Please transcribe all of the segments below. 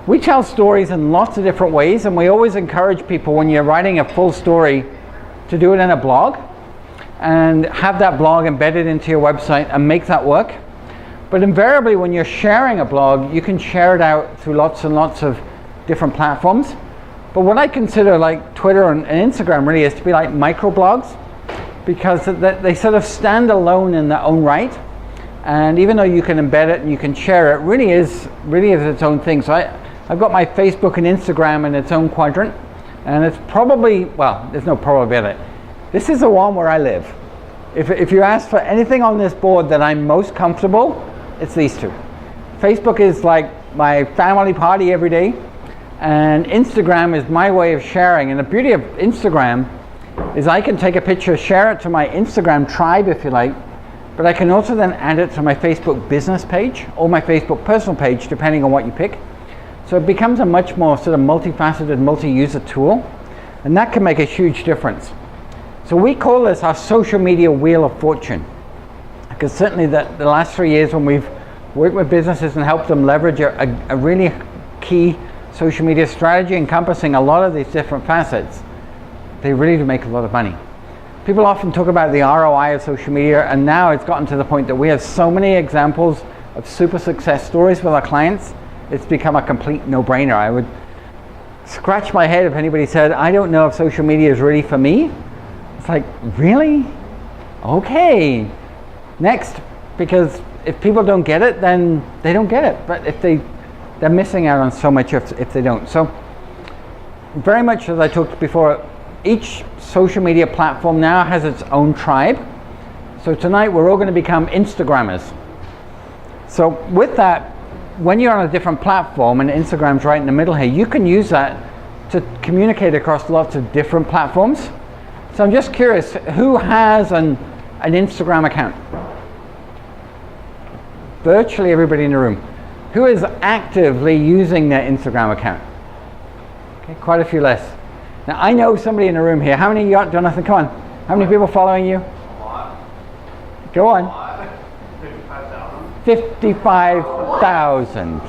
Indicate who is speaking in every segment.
Speaker 1: We tell stories in lots of different ways, and we always encourage people when you're writing a full story to do it in a blog and have that blog embedded into your website and make that work. But invariably when you're sharing a blog, you can share it out through lots and lots of different platforms. But what I consider like Twitter and Instagram really is to be like microblogs, because they sort of stand alone in their own right. And even though you can embed it and you can share it, really is its own thing. So I've got my Facebook and Instagram in its own quadrant, and it's probably, well, there's no probably about it. This is the one where I live. If you ask for anything on this board that I'm most comfortable, it's these two. Facebook is like my family party every day, and Instagram is my way of sharing. And the beauty of Instagram is I can take a picture, share it to my Instagram tribe if you like, but I can also then add it to my Facebook business page or my Facebook personal page, depending on what you pick. So it becomes a much more sort of multifaceted, multi-user tool, and that can make a huge difference. So we call this our social media wheel of fortune, because certainly the last 3 years when we've worked with businesses and helped them leverage a really key social media strategy encompassing a lot of these different facets, they really do make a lot of money. People often talk about the ROI of social media, and now it's gotten to the point that we have so many examples of super success stories with our clients, it's become a complete no-brainer. I would scratch my head if anybody said, I don't know if social media is really for me. It's like, really? Okay, next. Because if people don't get it, then they don't get it. But if they're missing out on so much if they don't. So very much as I talked before, each social media platform now has its own tribe. So tonight we're all going to become Instagrammers. So with that, when you're on a different platform, and Instagram's right in the middle here, you can use that to communicate across lots of different platforms. So I'm just curious, who has an Instagram account? Virtually everybody in the room. Who is actively using their Instagram account? Okay, quite a few less. Now I know somebody in the room here. How many you got, Jonathan? Come on. How many people following you?
Speaker 2: A lot.
Speaker 1: Go on.
Speaker 2: A lot. 55,000.
Speaker 1: 55,000.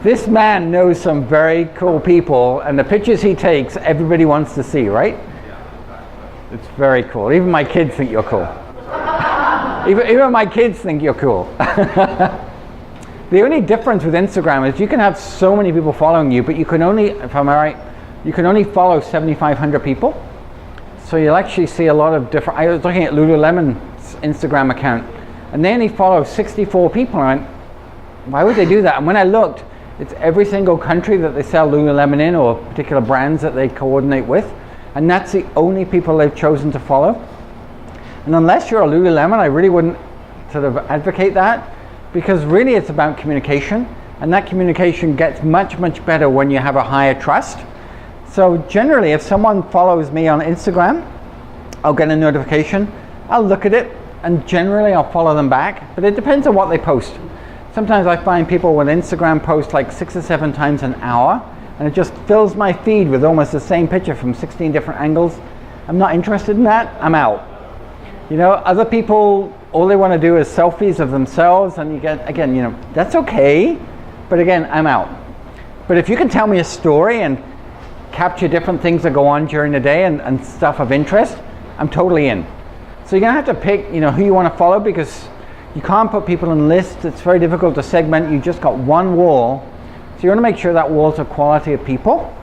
Speaker 1: This man knows some very cool people, and the pictures he takes, everybody wants to see, right?
Speaker 2: Yeah.
Speaker 1: It's very cool. Even my kids think you're cool. Even my kids think you're cool. The only difference with Instagram is you can have so many people following you, but you can only, if I'm right, you can only follow 7,500 people. So you'll actually see a lot of different. I was looking at Lululemon's Instagram account, and they only follow 64 people. I went, why would they do that? And when I looked, it's every single country that they sell Lululemon in, or particular brands that they coordinate with, and that's the only people they've chosen to follow. And unless you're a Lululemon, I really wouldn't sort of advocate that, because really it's about communication, and that communication gets much, much better when you have a higher trust. So generally, if someone follows me on Instagram, I'll get a notification, I'll look at it, and generally I'll follow them back, but it depends on what they post. Sometimes I find people with Instagram post like 6 or 7 times an hour, and it just fills my feed with almost the same picture from 16 different angles. I'm not interested in that, I'm out. You know, other people, all they want to do is selfies of themselves, and you get, again, you know, that's okay, but again, I'm out. But if you can tell me a story and capture different things that go on during the day and stuff of interest, I'm totally in. So you're going to have to pick, you know, who you want to follow, because you can't put people in lists. It's very difficult to segment. You just got one wall. So you want to make sure that wall's a quality of people.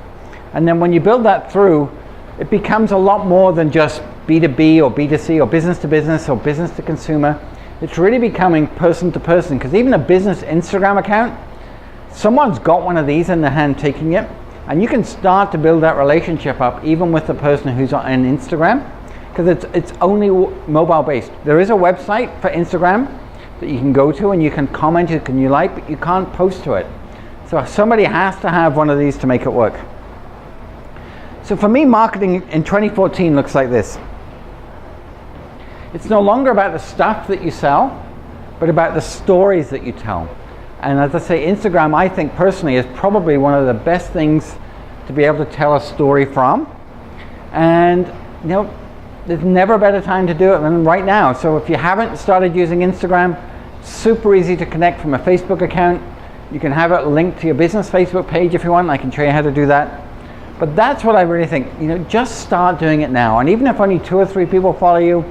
Speaker 1: And then when you build that through, it becomes a lot more than just B2B or B2C or business to business or business to consumer. It's really becoming person to person, because even a business Instagram account, someone's got one of these in their hand taking it, and you can start to build that relationship up even with the person who's on Instagram, because it's only mobile based. There is a website for Instagram that you can go to, and you can comment, you can like, but you can't post to it. So somebody has to have one of these to make it work. So for me, marketing in 2014 looks like this. It's no longer about the stuff that you sell, but about the stories that you tell. And as I say, Instagram, I think personally, is probably one of the best things to be able to tell a story from. And you know, there's never a better time to do it than right now. So if you haven't started using Instagram, super easy to connect from a Facebook account. You can have it linked to your business Facebook page if you want. I can show you how to do that. But that's what I really think. Just start doing it now. And even if only 2 or 3 people follow you,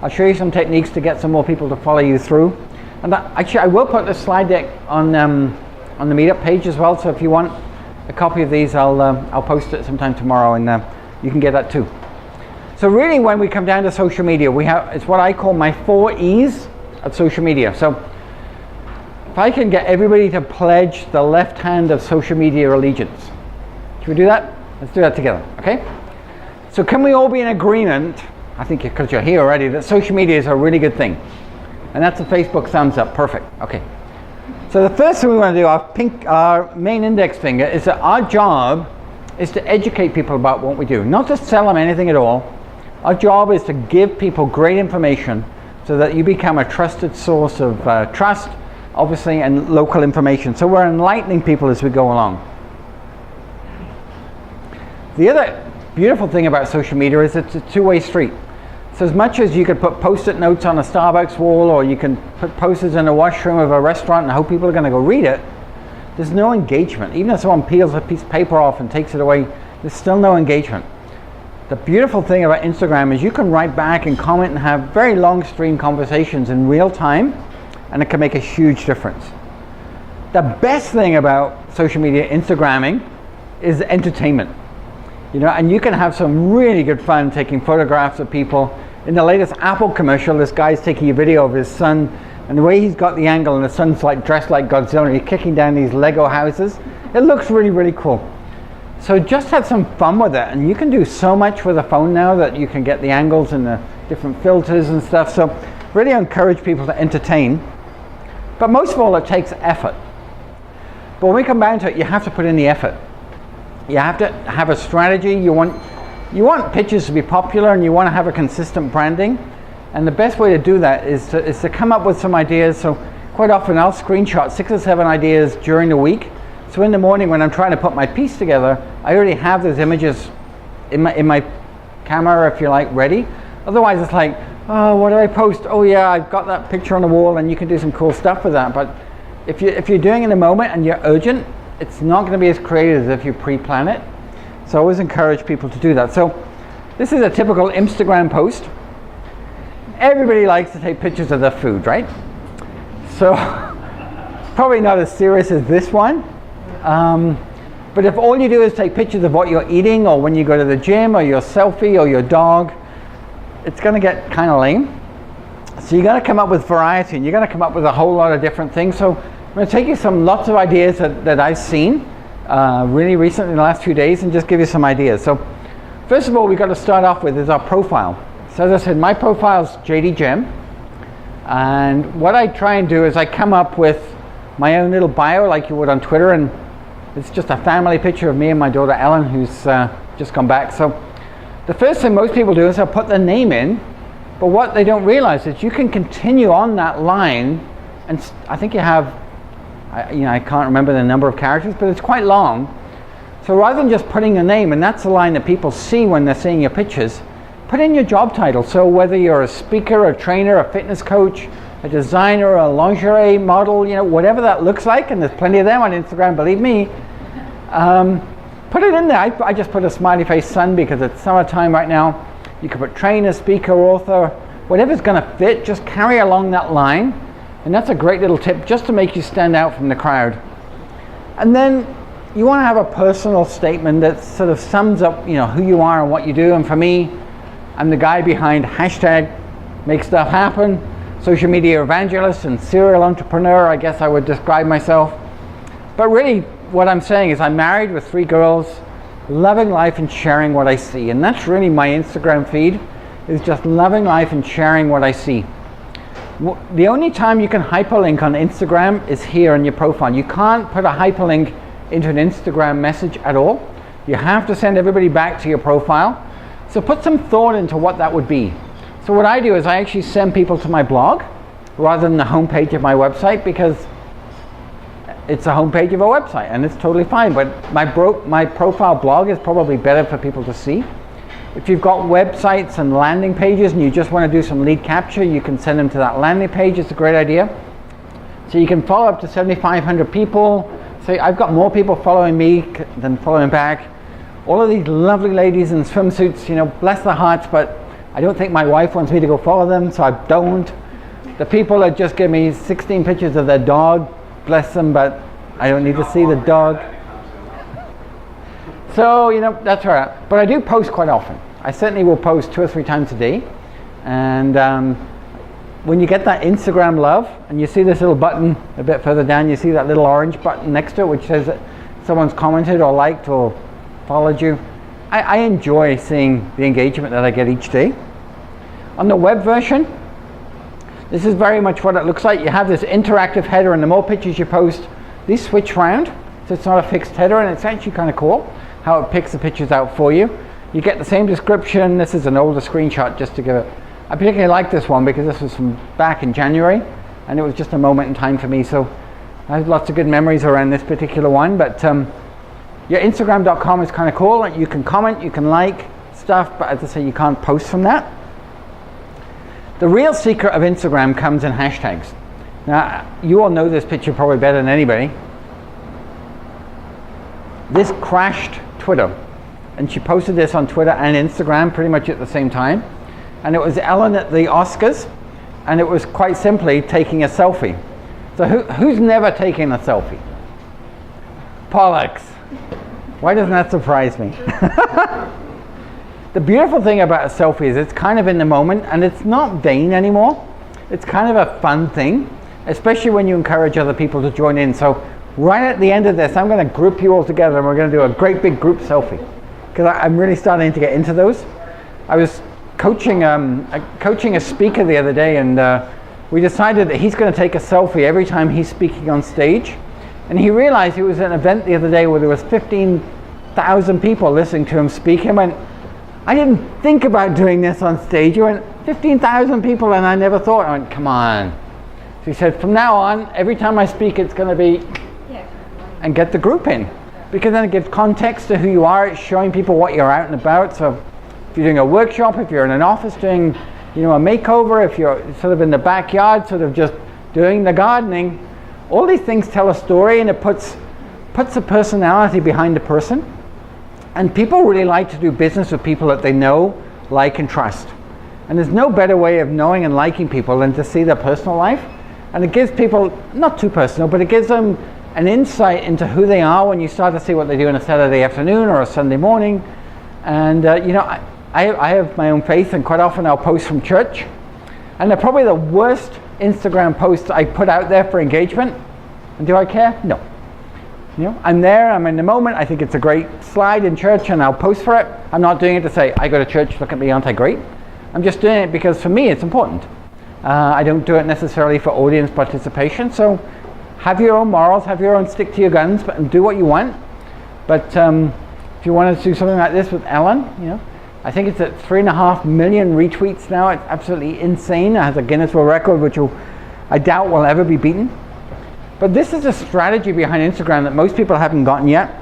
Speaker 1: I'll show you some techniques to get some more people to follow you through. And actually, I will put the slide deck on the meetup page as well. So if you want a copy of these, I'll post it sometime tomorrow, and you can get that too. So really, when we come down to social media, it's what I call my 4 E's of social media. So if I can get everybody to pledge the left hand of social media allegiance. Should we do that? Let's do that together, okay? So can we all be in agreement, I think because you're here already, that social media is a really good thing? And that's a Facebook thumbs up, perfect, okay. So the first thing we want to do, our main index finger, is that our job is to educate people about what we do. Not to sell them anything at all. Our job is to give people great information so that you become a trusted source of trust, obviously, and local information. So we're enlightening people as we go along. The other beautiful thing about social media is it's a two-way street. So as much as you could put post-it notes on a Starbucks wall, or you can put posters in the washroom of a restaurant and hope people are going to go read it, there's no engagement. Even if someone peels a piece of paper off and takes it away, there's still no engagement. The beautiful thing about Instagram is you can write back and comment and have very long stream conversations in real time, and it can make a huge difference. The best thing about social media Instagramming is entertainment. And you can have some really good fun taking photographs of people. In the latest Apple commercial, this guy's taking a video of his son, and the way he's got the angle, and the son's like dressed like Godzilla, and he's kicking down these Lego houses. It looks really, really cool. So just have some fun with it, and you can do so much with a phone now that you can get the angles and the different filters and stuff. So really encourage people to entertain. But most of all, it takes effort. But when we come down to it, you have to put in the effort. You have to have a strategy. You want pictures to be popular, and you want to have a consistent branding. And the best way to do that is to come up with some ideas. So quite often I'll screenshot 6 or 7 ideas during the week. So in the morning when I'm trying to put my piece together, I already have those images in my camera, if you like, ready. Otherwise it's like, oh, what do I post? Oh yeah, I've got that picture on the wall, and you can do some cool stuff with that. But if you're doing it in a moment and you're urgent, it's not going to be as creative as if you pre-plan it. So I always encourage people to do that. So this is a typical Instagram post. Everybody likes to take pictures of their food, right? So probably not as serious as this one. But if all you do is take pictures of what you're eating, or when you go to the gym, or your selfie, or your dog, it's going to get kind of lame. So you got to come up with variety, and you're going to come up with a whole lot of different things. So I'm going to take you lots of ideas that I've seen really recently in the last few days, and just give you some ideas. So first of all, we've got to start off with is our profile. So as I said, my profile is JD Gem, and what I try and do is I come up with my own little bio like you would on Twitter, and it's just a family picture of me and my daughter Ellen, who's just come back. So the first thing most people do is they'll put their name in, but what they don't realize is you can continue on that line, and I think you have, I can't remember the number of characters, but it's quite long. So rather than just putting your name, and that's the line that people see when they're seeing your pictures, put in your job title. So whether you're a speaker, a trainer, a fitness coach, a designer, a lingerie model, whatever that looks like, and there's plenty of them on Instagram, believe me, put it in there. I just put a smiley face sun because it's summertime right now. You can put trainer, speaker, author, whatever's going to fit, just carry along that line. And that's a great little tip just to make you stand out from the crowd. And then you want to have a personal statement that sort of sums up, who you are and what you do. And for me, I'm the guy behind hashtag Make Stuff Happen, social media evangelist and serial entrepreneur, I guess I would describe myself. But really, what I'm saying is I'm married with 3 girls, loving life and sharing what I see. And that's really my Instagram feed, is just loving life and sharing what I see. The only time you can hyperlink on Instagram is here in your profile. You can't put a hyperlink into an Instagram message at all. You have to send everybody back to your profile. So put some thought into what that would be. So what I do is I actually send people to my blog rather than the homepage of my website, because it's a homepage of a website, and it's totally fine. But my profile blog is probably better for people to see. If you've got websites and landing pages and you just want to do some lead capture, you can send them to that landing page. It's a great idea. So you can follow up to 7,500 people. So I've got more people following me than following back. All of these lovely ladies in swimsuits, you know, bless their hearts, but I don't think my wife wants me to go follow them, so I don't. The people that just give me 16 pictures of their dog, bless them, but I don't need to see the dog. So, you know, that's all right. But I do post quite often. I certainly will post 2 or 3 times a day. And when you get that Instagram love, and you see this little button a bit further down, you see that little orange button next to it, which says that someone's commented or liked or followed you. I enjoy seeing the engagement that I get each day. On the web version, this is very much what it looks like. You have this interactive header, and the more pictures you post, these switch around. So it's not a fixed header, and it's actually kind of cool how it picks the pictures out for you. You get the same description. This is an older screenshot just to give it. I particularly like this one because this was from back in January, and it was just a moment in time for me. So I have lots of good memories around this particular one. But your Instagram.com is kind of cool. You can comment, you can like stuff, but as I say, you can't post from that. The real secret of Instagram comes in hashtags. Now, you all know this picture probably better than anybody. This crashed Twitter, and she posted this on Twitter and Instagram pretty much at the same time. And it was Ellen at the Oscars, and it was quite simply taking a selfie. So who's never taken a selfie? Pollux. Why doesn't that surprise me? The beautiful thing about a selfie is it's kind of in the moment, and it's not vain anymore. It's kind of a fun thing, especially when you encourage other people to join in. So right at the end of this, I'm going to group you all together, and we're going to do a great big group selfie, because I'm really starting to get into those. I was coaching a speaker the other day, and we decided that he's going to take a selfie every time he's speaking on stage. And he realized he was at an event the other day where there was 15,000 people listening to him speak. He went, I didn't think about doing this on stage. He went, 15,000 people, and I never thought. I went, come on. So he said, from now on, every time I speak, it's going to be, and get the group in. Because then it gives context to who you are. It's showing people what you're out and about. So if you're doing a workshop, if you're in an office doing, you know, a makeover, if you're sort of in the backyard, sort of just doing the gardening, all these things tell a story, and it puts a personality behind the person. And people really like to do business with people that they know, like, and trust. And there's no better way of knowing and liking people than to see their personal life. And it gives people, not too personal, but it gives them an insight into who they are when you start to see what they do on a Saturday afternoon or a Sunday morning. And you know, I have my own faith, and quite often I'll post from church. And they're probably the worst Instagram posts I put out there for engagement. And do I care? No. You know, I'm there, I'm in the moment. I think it's a great slide in church, and I'll post for it. I'm not doing it to say, I go to church, look at me, aren't I great? I'm just doing it because for me it's important. I don't do it necessarily for audience participation. So have your own morals, have your own, stick to your guns, but do what you want. But if you want to do something like this with Ellen, you know, I think it's at 3.5 million retweets now. It's absolutely insane. It has a Guinness World Record, which I doubt will ever be beaten. But this is a strategy behind Instagram that most people haven't gotten yet,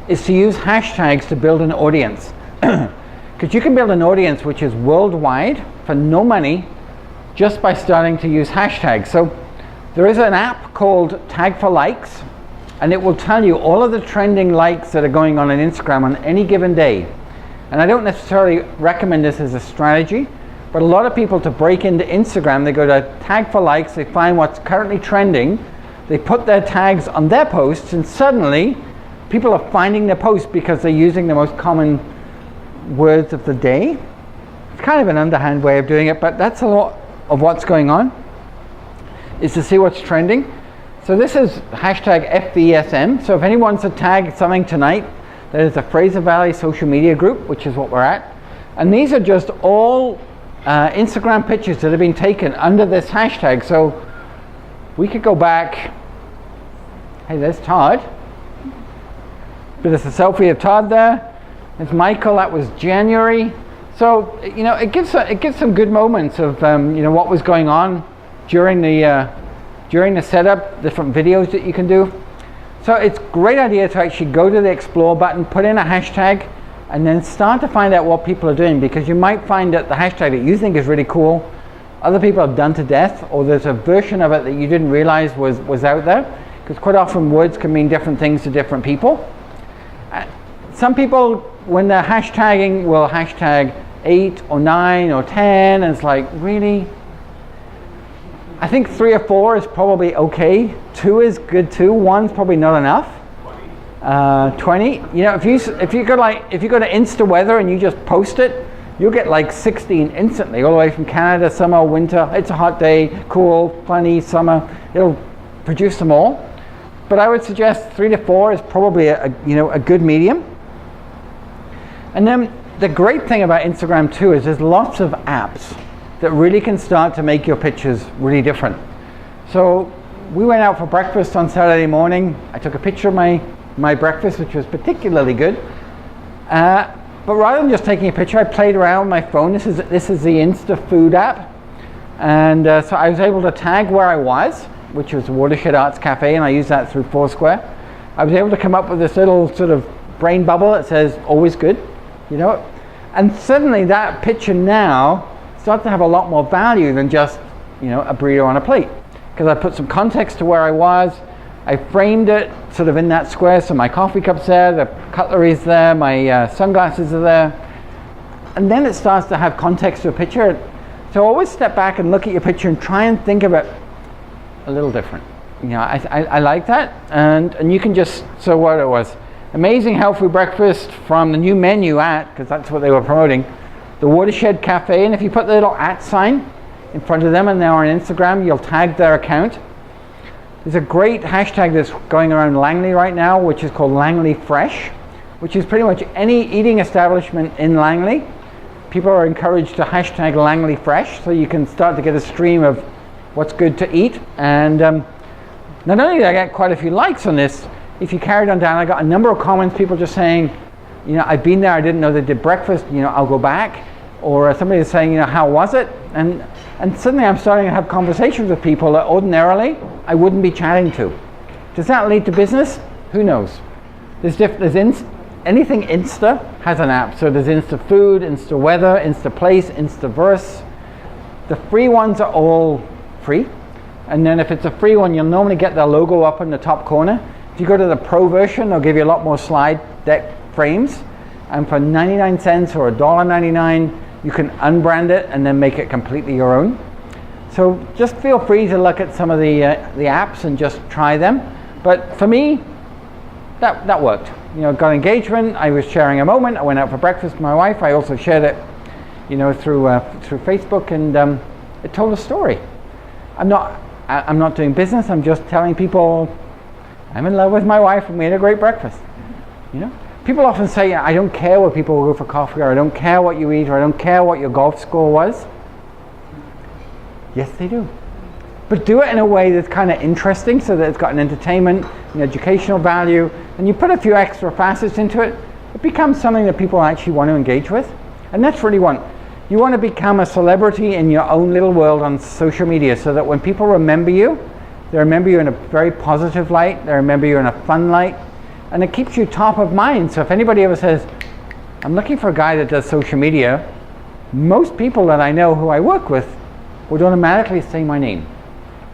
Speaker 1: is to use hashtags to build an audience. Because you can build an audience which is worldwide for no money just by starting to use hashtags. So there is an app called Tag for Likes, and it will tell you all of the trending likes that are going on Instagram on any given day. And I don't necessarily recommend this as a strategy, but a lot of people, to break into Instagram, they go to Tag for Likes, they find what's currently trending, they put their tags on their posts, and suddenly people are finding their posts because they're using the most common words of the day. It's kind of an underhand way of doing it, but that's a lot of what's going on, is to see what's trending. So this is hashtag FVSM. So if anyone wants to tag something tonight, there's a Fraser Valley social media group, which is what we're at. And these are just all Instagram pictures that have been taken under this hashtag. So we could go back. Hey, there's Todd. But there's a selfie of Todd there. There's Michael, that was January. So, you know, it gives some good moments of, you know, what was going on during the setup, different videos that you can do. So it's a great idea to actually go to the Explore button, put in a hashtag, and then start to find out what people are doing, because you might find that the hashtag that you think is really cool, other people have done to death, or there's a version of it that you didn't realize was out there, because quite often words can mean different things to different people. Some people, when they're hashtagging, will hashtag 8 or 9 or 10, and it's like, really? I think 3 or 4 is probably okay. 2 is good too. 1's probably not enough. 20. You know, if you go to Insta Weather and you just post it, you'll get like 16 instantly, all the way from Canada, summer, winter, it's a hot day, cool, funny, summer. It'll produce them all. But I would suggest 3 to 4 is probably a good medium. And then the great thing about Instagram too is there's lots of apps that really can start to make your pictures really different. So we went out for breakfast on Saturday morning. I took a picture of my breakfast, which was particularly good. But rather than just taking a picture, I played around with my phone. This is the Insta Food app. And so I was able to tag where I was, which was Watershed Arts Cafe, and I used that through Foursquare. I was able to come up with this little sort of brain bubble that says, always good, you know. And suddenly that picture now starts to have a lot more value than just, you know, a burrito on a plate. Because I put some context to where I was. I framed it sort of in that square, so my coffee cup's there, the cutlery's there, my sunglasses are there. And then it starts to have context to a picture. So always step back and look at your picture and try and think of it a little different. You know, I like that. And you can just, so what it was, amazing healthy breakfast from the new menu at, because that's what they were promoting, the Watershed Cafe. And if you put the little @ sign in front of them and they're on Instagram, you'll tag their account. There's a great hashtag that's going around Langley right now, which is called Langley Fresh, which is pretty much any eating establishment in Langley. People are encouraged to hashtag Langley Fresh, so you can start to get a stream of what's good to eat. And not only did I get quite a few likes on this, if you carried on down, I got a number of comments, people just saying, you know, I've been there, I didn't know they did breakfast, you know, I'll go back. Or somebody is saying, you know, how was it? And suddenly I'm starting to have conversations with people that ordinarily I wouldn't be chatting to. Does that lead to business? Who knows? Anything Insta has an app. So there's Insta Food, Insta Weather, Insta Place, Instaverse. The free ones are all free. And then if it's a free one, you'll normally get their logo up in the top corner. If you go to the pro version, they'll give you a lot more slide deck frames. And for 99 cents or $1.99, you can unbrand it and then make it completely your own. So just feel free to look at some of the apps and just try them. But for me, that worked. You know, got engagement. I was sharing a moment. I went out for breakfast with my wife. I also shared it, you know, through Facebook, and it told a story. I'm not doing business. I'm just telling people I'm in love with my wife and we had a great breakfast. You know. People often say, I don't care where people go for coffee, or I don't care what you eat, or I don't care what your golf score was. Yes, they do. But do it in a way that's kind of interesting, so that it's got an entertainment, an educational value, and you put a few extra facets into it, it becomes something that people actually want to engage with. And that's really you want to become a celebrity in your own little world on social media, so that when people remember you, they remember you in a very positive light, they remember you in a fun light, and it keeps you top of mind. So if anybody ever says, I'm looking for a guy that does social media, most people that I know who I work with would automatically say my name.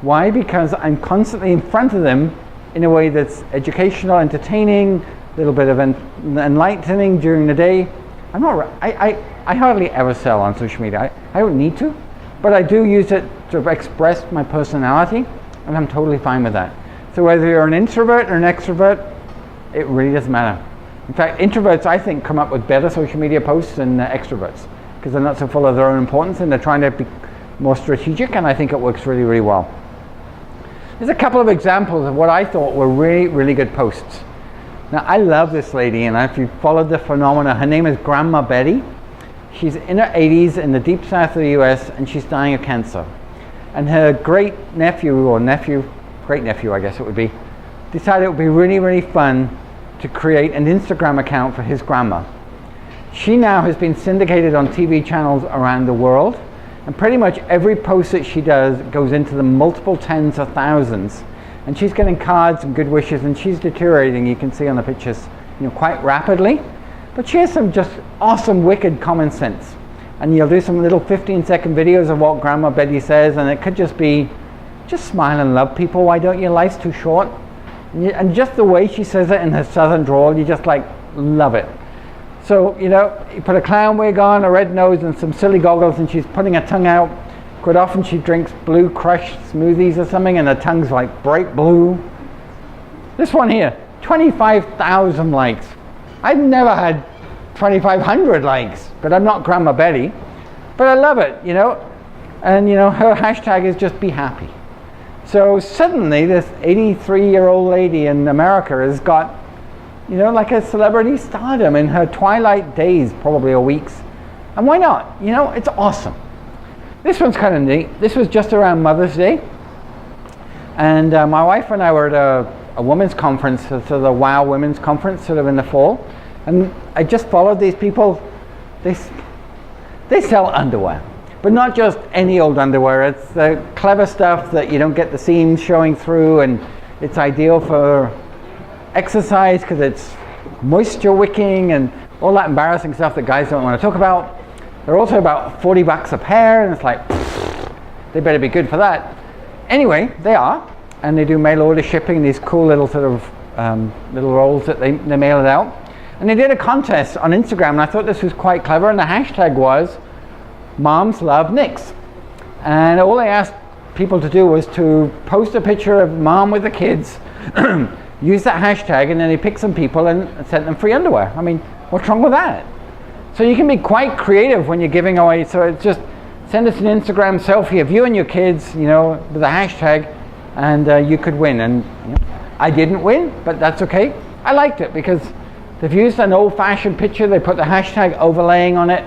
Speaker 1: Why? Because I'm constantly in front of them in a way that's educational, entertaining, a little bit of enlightening during the day. I hardly ever sell on social media. I don't need to, but I do use it to express my personality, and I'm totally fine with that. So whether you're an introvert or an extrovert, it really doesn't matter. In fact, introverts, I think, come up with better social media posts than extroverts, because they're not so full of their own importance and they're trying to be more strategic, and I think it works really, really well. There's a couple of examples of what I thought were really, really good posts. Now, I love this lady, and if you followed the phenomena, her name is Grandma Betty. She's in her 80s in the deep south of the US, and she's dying of cancer. And her great nephew, I guess it would be, decided it would be really, really fun to create an Instagram account for his grandma. She now has been syndicated on TV channels around the world, and pretty much every post that she does goes into the multiple tens of thousands. And she's getting cards and good wishes, and she's deteriorating, you can see on the pictures, you know, quite rapidly. But she has some just awesome, wicked common sense. and you'll do some little 15-second videos of what Grandma Betty says, and it could just be, just smile and love people, why don't you? Life's too short. And just the way she says it in her southern drawl, you just like love it. So, you know, you put a clown wig on, a red nose, and some silly goggles, and she's putting her tongue out. Quite often she drinks blue crushed smoothies or something, and her tongue's like bright blue. This one here, 25,000 likes. I've never had 2,500 likes, but I'm not Grandma Betty. But I love it, you know. And, you know, her hashtag is just be happy. So suddenly this 83-year-old lady in America has got, you know, like a celebrity stardom in her twilight days, probably, or weeks. And why not? You know, it's awesome. This one's kind of neat. This was just around Mother's Day. And my wife and I were at a women's conference, so the WOW Women's Conference, sort of in the fall. And I just followed these people. They sell underwear. But not just any old underwear. It's the clever stuff that you don't get the seams showing through, and it's ideal for exercise because it's moisture wicking and all that embarrassing stuff that guys don't want to talk about. They're also about $40 a pair, and it's like, they better be good for that. Anyway, they are, and they do mail order shipping, these cool little sort of little rolls that they mail it out. And they did a contest on Instagram, and I thought this was quite clever, and the hashtag was Moms Love Knix. And all they asked people to do was to post a picture of mom with the kids, use that hashtag, and then they picked some people and sent them free underwear. I mean, what's wrong with that? So you can be quite creative when you're giving away. So it's just send us an Instagram selfie of you and your kids, you know, with a hashtag, and you could win. And you know, I didn't win, but that's okay. I liked it because they've used an old-fashioned picture. They put the hashtag overlaying on it.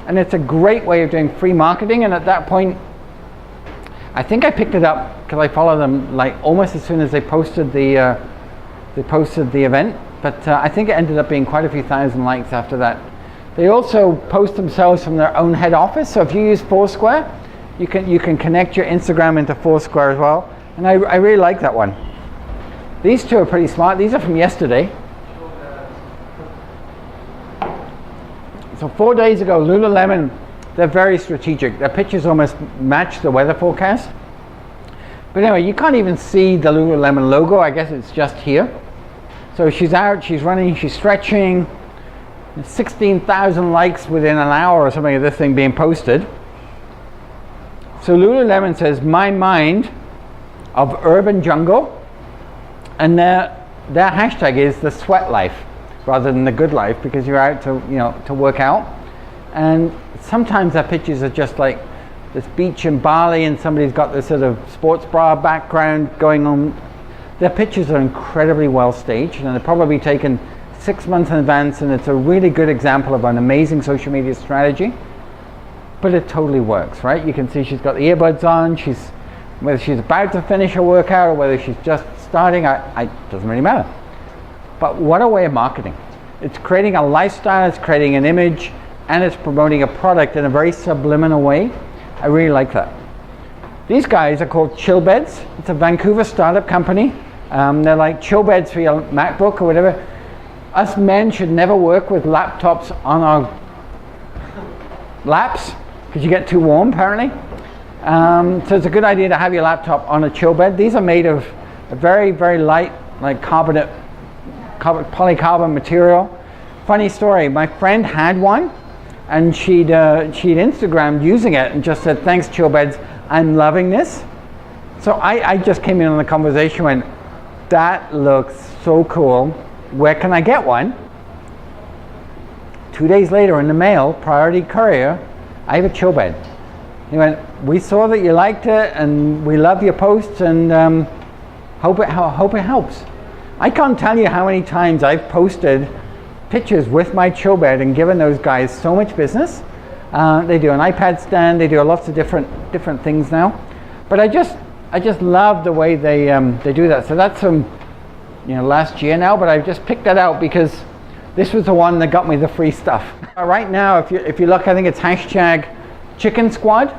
Speaker 1: And it's a great way of doing free marketing. And at that point, I think I picked it up because I follow them like almost as soon as they posted the event. But I think it ended up being quite a few thousand likes after that. They also post themselves from their own head office. So if you use Foursquare, you can connect your Instagram into Foursquare as well. And I really like that one. These two are pretty smart. These are from yesterday. So 4 days ago, Lululemon, they're very strategic. Their pictures almost match the weather forecast. But anyway, you can't even see the Lululemon logo. I guess it's just here. So she's out, she's running, she's stretching. 16,000 likes within an hour or something of this thing being posted. So Lululemon says, my mind of urban jungle. And their hashtag is the sweat life, rather than the good life, because you're out to, you know, to work out. And sometimes their pictures are just like this beach in Bali and somebody's got this sort of sports bra background going on. Their pictures are incredibly well staged, and they're probably taken 6 months in advance, and it's a really good example of an amazing social media strategy. But it totally works, right? You can see she's got the earbuds on, whether she's about to finish her workout or whether she's just starting, it doesn't really matter. But what a way of marketing. It's creating a lifestyle, it's creating an image, and it's promoting a product in a very subliminal way. I really like that. These guys are called Chillbeds. It's a Vancouver startup company. They're like chill beds for your MacBook or whatever. Us men should never work with laptops on our laps because you get too warm apparently. So it's a good idea to have your laptop on a chill bed. These are made of a very, very light, like polycarbon material. Funny story, my friend had one and she'd Instagrammed using it and just said, thanks Chillbeds, I'm loving this. So I just came in on the conversation and went, that looks so cool, where can I get one? 2 days later in the mail, priority courier, I have a Chillbed. He went, we saw that you liked it and we love your posts and hope it helps. I can't tell you how many times I've posted pictures with my Chillbed and given those guys so much business. They do an iPad stand, they do lots of different things now. But I just love the way they do that. So that's from last year now, but I've just picked that out because this was the one that got me the free stuff. Right now, if you look, I think it's hashtag Chicken Squad.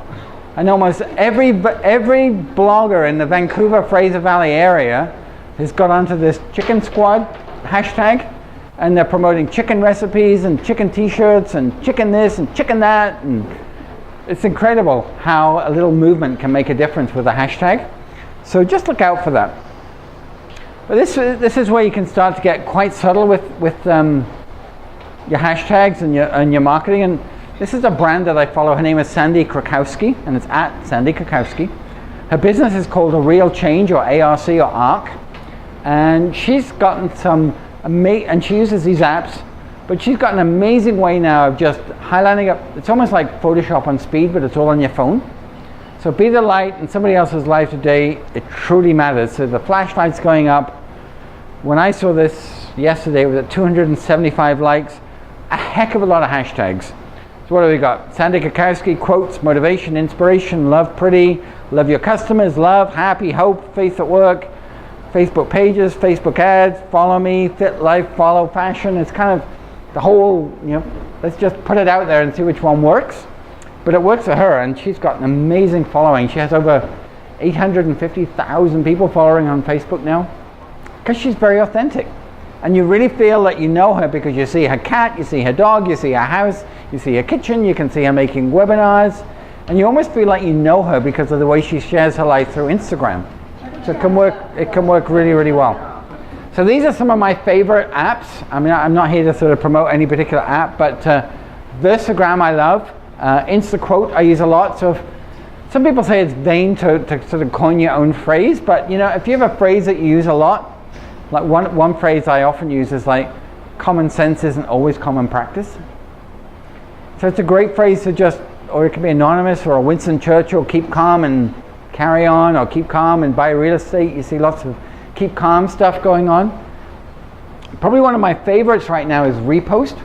Speaker 1: And almost every blogger in the Vancouver Fraser Valley area has got onto this Chicken Squad hashtag. and they're promoting chicken recipes and chicken t-shirts and chicken this and chicken that, and it's incredible how a little movement can make a difference with a hashtag. So just look out for that. But this is where you can start to get quite subtle with your hashtags and your marketing. And this is a brand that I follow. Her name is Sandy Krakowski, and it's at Sandy Krakowski. Her business is called A Real Change, or ARC, or ARC. And she's gotten some and she uses these apps, but she's got an amazing way now of just highlighting up. It's almost like Photoshop on speed, but it's all on your phone. So be the light in somebody else's life today. It truly matters. So the flashlight's going up. When I saw this yesterday, it was at 275 likes. A heck of a lot of hashtags. So what do we got? Sandy Krakowski quotes: motivation, inspiration, love pretty, love your customers, love, happy, hope, faith at work, Facebook pages, Facebook ads, follow me, fit life, follow fashion. It's kind of the whole, let's just put it out there and see which one works. But it works for her, and she's got an amazing following. She has over 850,000 people following on Facebook now, because she's very authentic. And you really feel that you know her because you see her cat, you see her dog, you see her house, you see her kitchen, you can see her making webinars, and you almost feel like you know her because of the way she shares her life through Instagram. So it can work really, really well. So these are some of my favorite apps. I mean, I'm not here to sort of promote any particular app, but Versagram I love. InstaQuote I use a lot. So some people say it's vain to sort of coin your own phrase, but if you have a phrase that you use a lot, like one phrase I often use is like, common sense isn't always common practice. So it's a great phrase to just, or it can be anonymous, or a Winston Churchill, keep calm and carry on, or keep calm and buy real estate. You see lots of keep calm stuff going on. Probably one of my favorites right now is repost,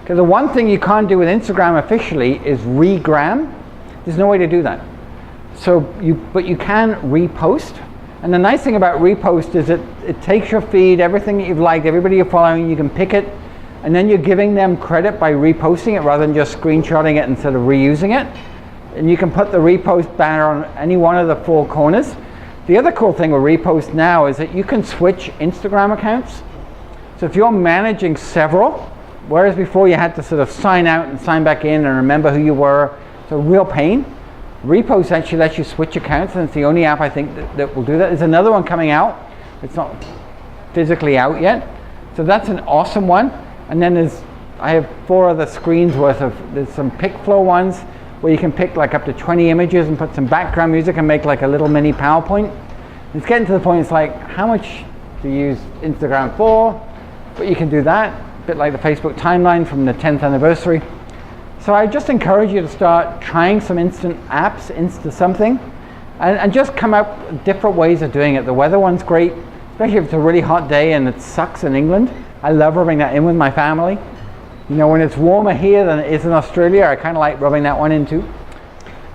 Speaker 1: because the one thing you can't do with Instagram officially is regram. There's no way to do that. But you can repost. And the nice thing about repost is it takes your feed, everything that you've liked, everybody you're following, you can pick it, and then you're giving them credit by reposting it rather than just screenshotting it and sort of reusing it. And you can put the repost banner on any one of the four corners. The other cool thing with repost now is that you can switch Instagram accounts. So if you're managing several, whereas before you had to sort of sign out and sign back in and remember who you were, it's a real pain. Repost actually lets you switch accounts, and it's the only app I think that will do that. There's another one coming out. It's not physically out yet. So that's an awesome one. And then I have 4 other screens worth there's some PickFlow ones where you can pick like up to 20 images and put some background music and make like a little mini PowerPoint. It's getting to the point, it's like, how much do you use Instagram for? But you can do that, a bit like the Facebook timeline from the 10th anniversary. So I just encourage you to start trying some instant apps, something, and just come up with different ways of doing it. The weather one's great, especially if it's a really hot day and it sucks in England. I love rubbing that in with my family. When it's warmer here than it is in Australia, I kind of like rubbing that one in too.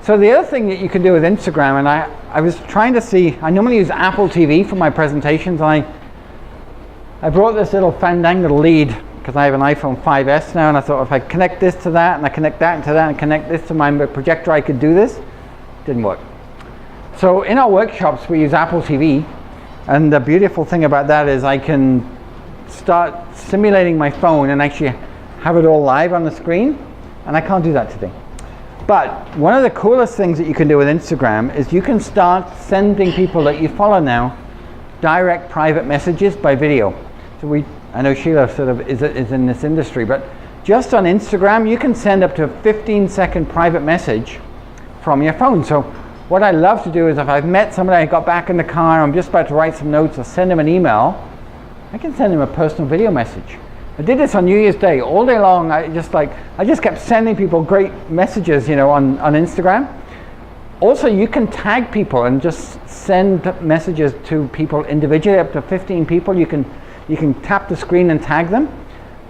Speaker 1: So the other thing that you can do with Instagram, and I was trying to see, I normally use Apple TV for my presentations, and I brought this little fandangled lead because I have an iPhone 5S now, and I thought if I connect this to that, and I connect that to that, and connect this to my projector, I could do this. Didn't work. So in our workshops, we use Apple TV, and the beautiful thing about that is I can start simulating my phone and actually have it all live on the screen, and I can't do that today. But one of the coolest things that you can do with Instagram is you can start sending people that you follow now direct private messages by video. So I know Sheila sort of is in this industry, but just on Instagram you can send up to a 15-second private message from your phone. So what I love to do is if I've met somebody, I got back in the car, I'm just about to write some notes or send them an email, I can send them a personal video message. I did this on New Year's Day all day long. I just kept sending people great messages, on Instagram. Also, you can tag people and just send messages to people individually, up to 15 people. You can tap the screen and tag them.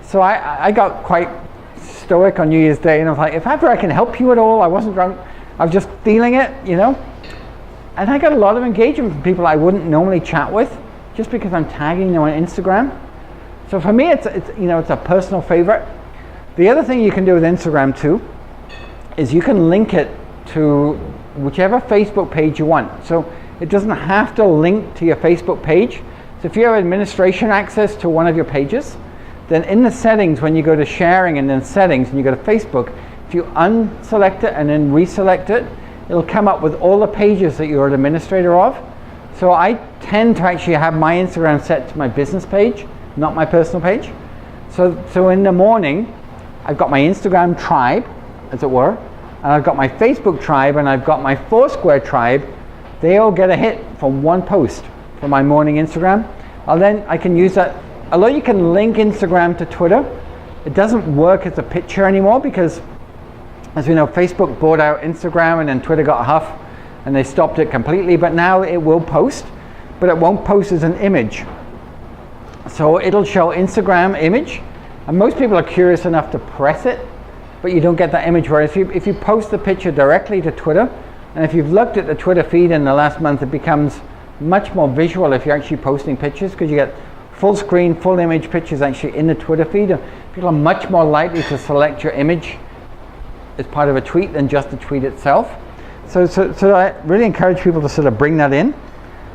Speaker 1: So I got quite stoic on New Year's Day, and I was like, if ever I can help you at all, I wasn't drunk, I was just feeling it, And I got a lot of engagement from people I wouldn't normally chat with, just because I'm tagging them on Instagram. So for me, it's a personal favorite. The other thing you can do with Instagram too is you can link it to whichever Facebook page you want. So it doesn't have to link to your Facebook page. So if you have administration access to one of your pages, then in the settings, when you go to sharing and then settings and you go to Facebook, if you unselect it and then reselect it, it'll come up with all the pages that you're an administrator of. So I tend to actually have my Instagram set to my business page, not my personal page. So in the morning, I've got my Instagram tribe, as it were, and I've got my Facebook tribe, and I've got my Foursquare tribe. They all get a hit from one post from my morning Instagram. And then I can use that. Although you can link Instagram to Twitter, it doesn't work as a picture anymore because, as we know, Facebook bought out Instagram and then Twitter got a huff and they stopped it completely, but now it will post, but it won't post as an image. So it'll show Instagram image, and most people are curious enough to press it, but you don't get that image. Whereas if you post the picture directly to Twitter, and if you've looked at the Twitter feed in the last month, it becomes much more visual if you're actually posting pictures, because you get full screen, full image pictures actually in the Twitter feed. People are much more likely to select your image as part of a tweet than just the tweet itself. So I really encourage people to sort of bring that in,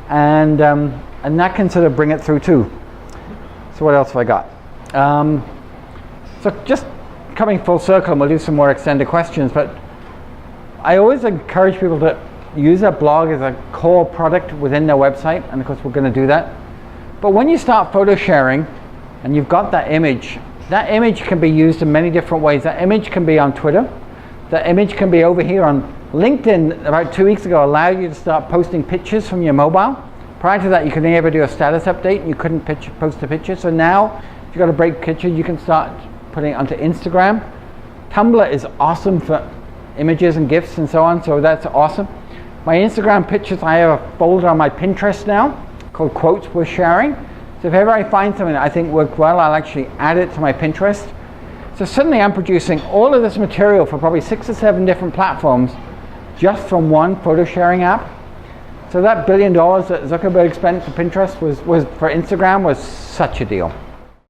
Speaker 1: and that can sort of bring it through too. So what else have I got? So just coming full circle, and we'll do some more extended questions, but I always encourage people to use a blog as a core product within their website, and of course we're going to do that. But when you start photo sharing and you've got that image can be used in many different ways. That image can be on Twitter. That image can be over here on LinkedIn. About 2 weeks ago, allowed you to start posting pictures from your mobile. Prior to that, you could never do a status update and you couldn't post a picture. So now, if you've got a break picture, you can start putting it onto Instagram. Tumblr is awesome for images and GIFs and so on, so that's awesome. My Instagram pictures, I have a folder on my Pinterest now called Quotes Worth Sharing. So if ever I find something that I think worked well, I'll actually add it to my Pinterest. So suddenly I'm producing all of this material for probably 6 or 7 different platforms just from one photo sharing app. So that $1 billion that Zuckerberg spent for Pinterest was for Instagram was such a deal.